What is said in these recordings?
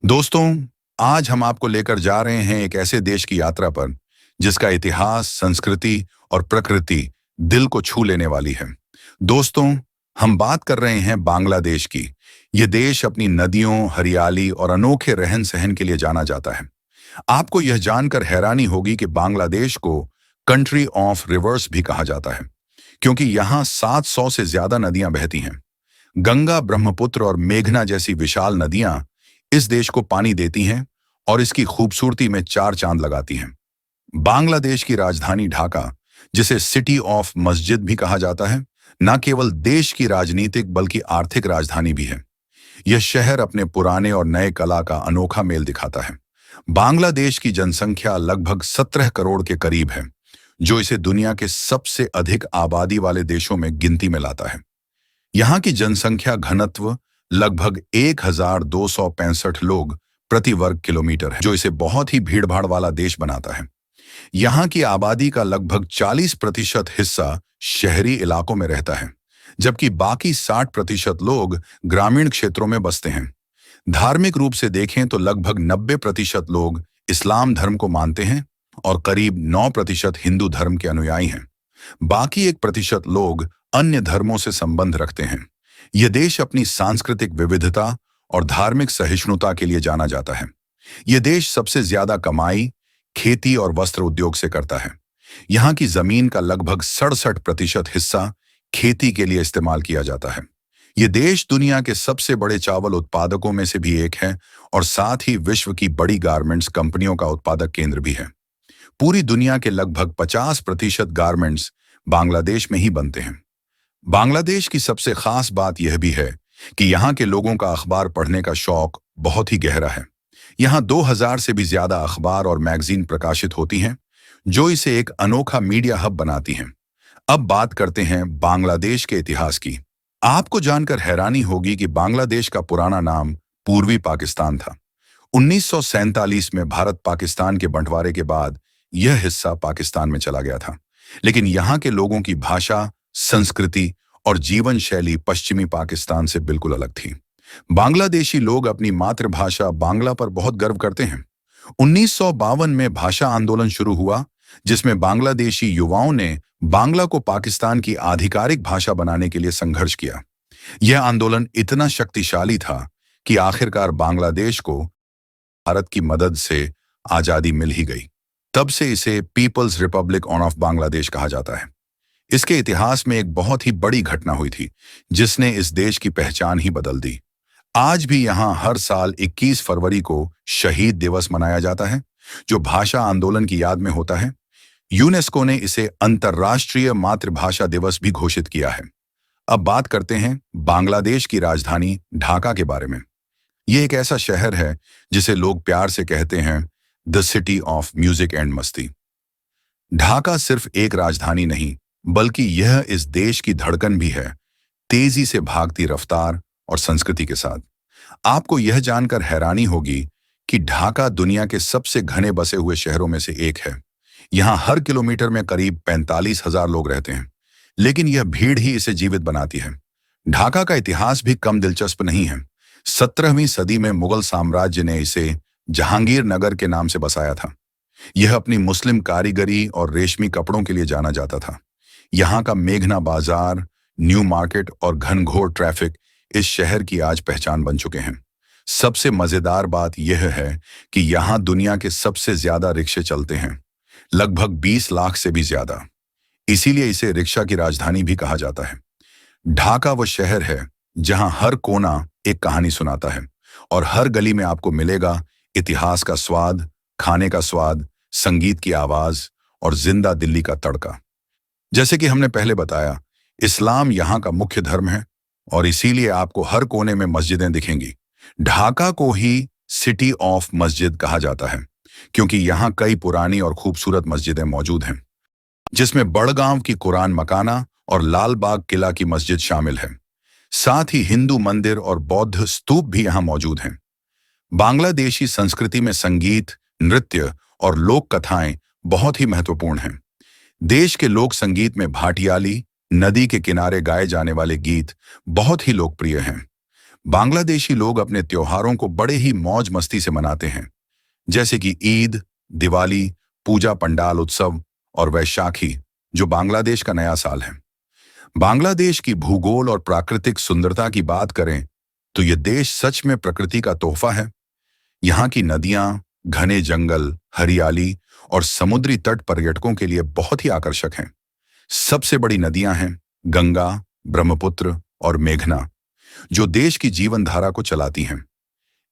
दोस्तों, आज हम आपको लेकर जा रहे हैं एक ऐसे देश की यात्रा पर जिसका इतिहास, संस्कृति और प्रकृति दिल को छू लेने वाली है। दोस्तों, हम बात कर रहे हैं बांग्लादेश की। ये देश अपनी नदियों, हरियाली और अनोखे रहन-सहन के लिए जाना जाता है। आपको यह जानकर हैरानी होगी कि बांग्लादेश को कंट्री ऑफ रिवर्स भी कहा जाता है, क्योंकि यहाँ 700 से ज्यादा नदियां बहती हैं। गंगा, ब्रह्मपुत्र और मेघना जैसी विशाल नदियां इस देश को पानी देती हैं और इसकी खूबसूरती में चार चांद लगाती हैं। बांग्लादेश की राजधानी ढाका, जिसे सिटी ऑफ मस्जिद भी कहा जाता है, न केवल देश की राजनीतिक बल्कि आर्थिक राजधानी भी है। यह शहर अपने पुराने और नए कला का अनोखा मेल दिखाता है। बांग्लादेश की जनसंख्या लगभग 17 करोड़ के करीब है, जो इसे दुनिया के सबसे अधिक आबादी वाले देशों में गिनती में लाता है। यहाँ की जनसंख्या घनत्व लगभग 1265 लोग प्रति वर्ग किलोमीटर है, जो इसे बहुत ही भीड़भाड़ वाला देश बनाता है। यहाँ की आबादी का लगभग 40% हिस्सा शहरी इलाकों में रहता है, जबकि बाकी 60% लोग ग्रामीण क्षेत्रों में बसते हैं। धार्मिक रूप से देखें तो लगभग 90% लोग इस्लाम धर्म को मानते हैं और करीब 9% हिंदू धर्म के अनुयायी हैं। बाकी 1% लोग अन्य धर्मों से संबंध रखते हैं। यह देश अपनी सांस्कृतिक विविधता और धार्मिक सहिष्णुता के लिए जाना जाता है। यह देश सबसे ज्यादा कमाई खेती और वस्त्र उद्योग से करता है। यहाँ की जमीन का लगभग 67% हिस्सा खेती के लिए इस्तेमाल किया जाता है। यह देश दुनिया के सबसे बड़े चावल उत्पादकों में से भी एक है और साथ ही विश्व की बड़ी गारमेंट्स कंपनियों का उत्पादक केंद्र भी है। पूरी दुनिया के लगभग 50% गारमेंट्स बांग्लादेश में ही बनते हैं। बांग्लादेश की सबसे खास बात यह भी है कि यहाँ के लोगों का अखबार पढ़ने का शौक बहुत ही गहरा है। यहाँ 2000 से भी ज्यादा अखबार और मैगजीन प्रकाशित होती हैं, जो इसे एक अनोखा मीडिया हब बनाती हैं। अब बात करते हैं बांग्लादेश के इतिहास की। आपको जानकर हैरानी होगी कि बांग्लादेश का पुराना नाम पूर्वी पाकिस्तान था। 1947 में भारत पाकिस्तान के बंटवारे के बाद यह हिस्सा पाकिस्तान में चला गया था, लेकिन यहाँ के लोगों की भाषा, संस्कृति और जीवन शैली पश्चिमी पाकिस्तान से बिल्कुल अलग थी। बांग्लादेशी लोग अपनी मातृभाषा बांग्ला पर बहुत गर्व करते हैं। 1952 में भाषा आंदोलन शुरू हुआ, जिसमें बांग्लादेशी युवाओं ने बांग्ला को पाकिस्तान की आधिकारिक भाषा बनाने के लिए संघर्ष किया। यह आंदोलन इतना शक्तिशाली था कि आखिरकार बांग्लादेश को भारत की मदद से आजादी मिल ही गई। तब से इसे पीपल्स रिपब्लिक ऑफ बांग्लादेश कहा जाता है। इसके इतिहास में एक बहुत ही बड़ी घटना हुई थी, जिसने इस देश की पहचान ही बदल दी। आज भी यहाँ हर साल 21 फरवरी को शहीद दिवस मनाया जाता है, जो भाषा आंदोलन की याद में होता है। यूनेस्को ने इसे अंतर्राष्ट्रीय मातृभाषा दिवस भी घोषित किया है। अब बात करते हैं बांग्लादेश की राजधानी ढाका के बारे में। यह एक ऐसा शहर है जिसे लोग प्यार से कहते हैं the city of music and मस्ती। ढाका सिर्फ एक राजधानी नहीं, बल्कि यह इस देश की धड़कन भी है, तेजी से भागती रफ्तार और संस्कृति के साथ। आपको यह जानकर हैरानी होगी कि ढाका दुनिया के सबसे घने बसे हुए शहरों में से एक है। यहाँ हर किलोमीटर में करीब 45,000 लोग रहते हैं, लेकिन यह भीड़ ही इसे जीवित बनाती है। ढाका का इतिहास भी कम दिलचस्प नहीं है। 17वीं सदी में मुगल साम्राज्य ने इसे जहांगीर नगर के नाम से बसाया था। यह अपनी मुस्लिम कारीगरी और रेशमी कपड़ों के लिए जाना जाता था। यहाँ का मेघना बाजार, न्यू मार्केट और घनघोर ट्रैफिक इस शहर की आज पहचान बन चुके हैं। सबसे मजेदार बात यह है कि यहाँ दुनिया के सबसे ज्यादा रिक्शे चलते हैं, लगभग 20 लाख से भी ज्यादा। इसीलिए इसे रिक्शा की राजधानी भी कहा जाता है। ढाका वो शहर है जहाँ हर कोना एक कहानी सुनाता है और हर गली में आपको मिलेगा इतिहास का स्वाद, खाने का स्वाद, संगीत की आवाज और जिंदा दिल्ली का तड़का। जैसे कि हमने पहले बताया, इस्लाम यहाँ का मुख्य धर्म है और इसीलिए आपको हर कोने में मस्जिदें दिखेंगी। ढाका को ही सिटी ऑफ मस्जिद कहा जाता है, क्योंकि यहाँ कई पुरानी और खूबसूरत मस्जिदें मौजूद हैं, जिसमें बड़गांव की कुरान मकाना और लाल बाग किला की मस्जिद शामिल है। साथ ही हिंदू मंदिर और बौद्ध स्तूप भी यहाँ मौजूद हैं। बांग्लादेशी संस्कृति में संगीत, नृत्य और लोक कथाएं बहुत ही महत्वपूर्ण हैं। देश के लोक संगीत में भाटियाली, नदी के किनारे गाए जाने वाले गीत बहुत ही लोकप्रिय हैं। बांग्लादेशी लोग अपने त्योहारों को बड़े ही मौज मस्ती से मनाते हैं, जैसे कि ईद, दिवाली, पूजा पंडाल उत्सव और वैशाखी, जो बांग्लादेश का नया साल है। बांग्लादेश की भूगोल और प्राकृतिक सुंदरता की बात करें तो यह देश सच में प्रकृति का तोहफा है। यहाँ की नदियां, घने जंगल, हरियाली और समुद्री तट पर्यटकों के लिए बहुत ही आकर्षक हैं। सबसे बड़ी नदियां हैं गंगा, ब्रह्मपुत्र और मेघना, जो देश की जीवन धारा को चलाती हैं।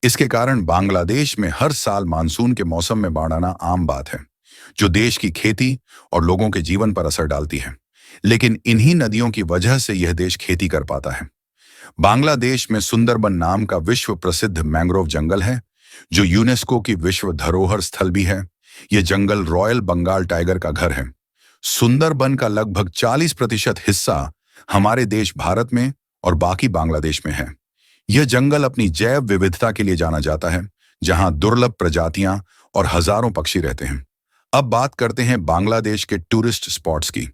इसके कारण बांग्लादेश में हर साल मानसून के मौसम में बाढ़ आना आम बात है, जो देश की खेती और लोगों के जीवन पर असर डालती है। लेकिन इन्हीं नदियों की वजह से यह देश खेती कर पाता है। बांग्लादेश में सुंदरबन नाम का विश्व प्रसिद्ध मैंग्रोव जंगल है, जो यूनेस्को की विश्व धरोहर स्थल भी है। यह जंगल रॉयल बंगाल टाइगर का घर है। सुंदरबन का लगभग 40% हिस्सा हमारे देश भारत में और बाकी बांग्लादेश में है। यह जंगल अपनी जैव विविधता के लिए जाना जाता है, जहां दुर्लभ प्रजातियां और हजारों पक्षी रहते हैं। अब बात करते हैं बांग्लादेश के टूरिस्ट स्पॉट्स की।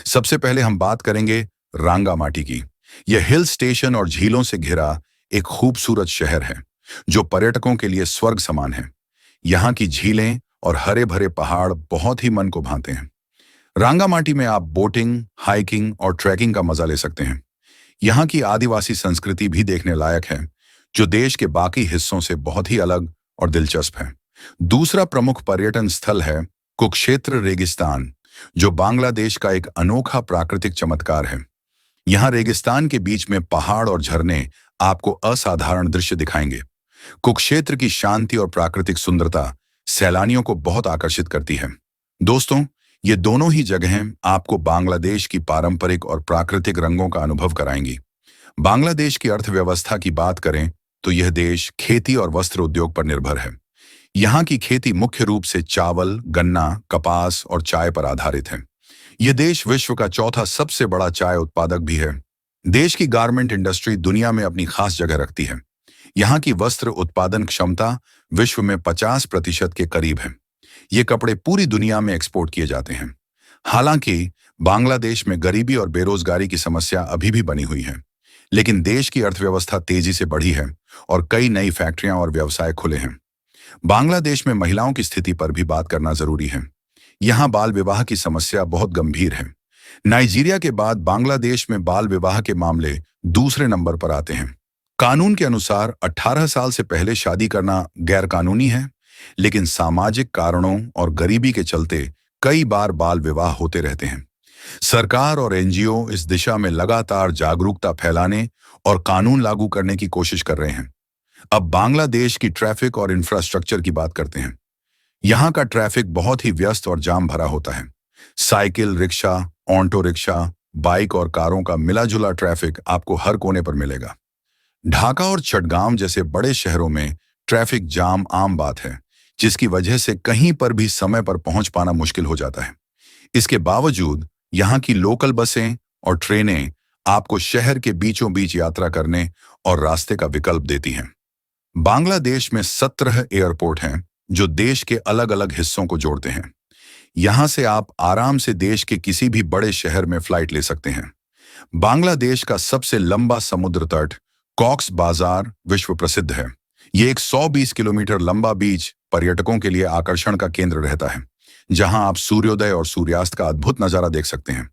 सबसे पहले हम बात करेंगे रांगामाटी की। यह हिल स्टेशन और झीलों से घिरा एक खूबसूरत शहर है, जो पर्यटकों के लिए स्वर्ग समान है। यहाँ की झीलें और हरे भरे पहाड़ बहुत ही मन को भाते हैं। रांगामाटी में आप बोटिंग, हाइकिंग और ट्रैकिंग का मजा ले सकते हैं। यहाँ की आदिवासी संस्कृति भी देखने लायक है, जो देश के बाकी हिस्सों से बहुत ही अलग और दिलचस्प है। दूसरा प्रमुख पर्यटन स्थल है कुरुक्षेत्र रेगिस्तान, जो बांग्लादेश का एक अनोखा प्राकृतिक चमत्कार है। यहाँ रेगिस्तान के बीच में पहाड़ और झरने आपको असाधारण दृश्य दिखाएंगे। कुरुक्षेत्र की शांति और प्राकृतिक सुंदरता सैलानियों को बहुत आकर्षित करती है। दोस्तों, ये दोनों ही जगहें आपको बांग्लादेश की पारंपरिक और प्राकृतिक रंगों का अनुभव कराएंगी। बांग्लादेश की अर्थव्यवस्था की बात करें तो यह देश खेती और वस्त्र उद्योग पर निर्भर है। यहाँ की खेती मुख्य रूप से चावल, गन्ना, कपास और चाय पर आधारित है। यह देश विश्व का चौथा सबसे बड़ा चाय उत्पादक भी है। देश की गारमेंट इंडस्ट्री दुनिया में अपनी खास जगह रखती है। यहाँ की वस्त्र उत्पादन क्षमता विश्व में 50% के करीब है। ये कपड़े पूरी दुनिया में एक्सपोर्ट किए जाते हैं। हालांकि बांग्लादेश में गरीबी और बेरोजगारी की समस्या अभी भी बनी हुई है, लेकिन देश की अर्थव्यवस्था तेजी से बढ़ी है और कई नई फैक्ट्रियां और व्यवसाय खुले हैं। बांग्लादेश में महिलाओं की स्थिति पर भी बात करना जरूरी है। यहाँ बाल विवाह की समस्या बहुत गंभीर है। नाइजीरिया के बाद बांग्लादेश में बाल विवाह के मामले दूसरे नंबर पर आते हैं। कानून के अनुसार 18 साल से पहले शादी करना गैरकानूनी है, लेकिन सामाजिक कारणों और गरीबी के चलते कई बार बाल विवाह होते रहते हैं। सरकार और एनजीओ इस दिशा में लगातार जागरूकता फैलाने और कानून लागू करने की कोशिश कर रहे हैं। अब बांग्लादेश की ट्रैफिक और इंफ्रास्ट्रक्चर की बात करते हैं। यहाँ का ट्रैफिक बहुत ही व्यस्त और जाम भरा होता है। Cycle, rickshaw, auto rickshaw, bike और कारों का मिला-जुला ट्रैफिक आपको हर कोने पर मिलेगा। ढाका और चटगांव जैसे बड़े शहरों में ट्रैफिक जाम आम बात है, जिसकी वजह से कहीं पर भी समय पर पहुंच पाना मुश्किल हो जाता है। इसके बावजूद यहाँ की लोकल बसें और ट्रेनें आपको शहर के बीचों बीच यात्रा करने और रास्ते का विकल्प देती हैं। बांग्लादेश में 17 एयरपोर्ट हैं, जो देश के अलग अलग हिस्सों को जोड़ते हैं। यहाँ से आप आराम से देश के किसी भी बड़े शहर में फ्लाइट ले सकते हैं। बांग्लादेश का सबसे लंबा समुद्र तट कॉक्स बाजार विश्व प्रसिद्ध है। ये एक 120 किलोमीटर लंबा बीच पर्यटकों के लिए आकर्षण का केंद्र रहता है, जहां आप सूर्योदय और सूर्यास्त का अद्भुत नजारा देख सकते हैं।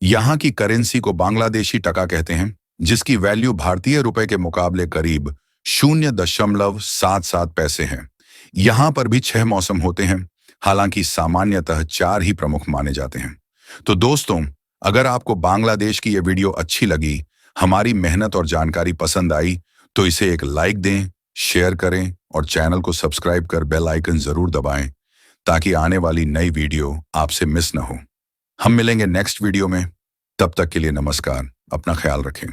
यहाँ की करेंसी को बांग्लादेशी टका कहते हैं, जिसकी वैल्यू भारतीय रुपए के मुकाबले करीब 0.77 पैसे है। यहाँ पर भी 6 मौसम होते हैं, हालांकि सामान्यतः 4 ही प्रमुख माने जाते हैं। तो दोस्तों, अगर आपको बांग्लादेश की यह वीडियो अच्छी लगी, हमारी मेहनत और जानकारी पसंद आई, तो इसे एक लाइक दें, शेयर करें और चैनल को सब्सक्राइब कर बेल आइकन जरूर दबाएं, ताकि आने वाली नई वीडियो आपसे मिस न हो। हम मिलेंगे नेक्स्ट वीडियो में। तब तक के लिए नमस्कार। अपना ख्याल रखें।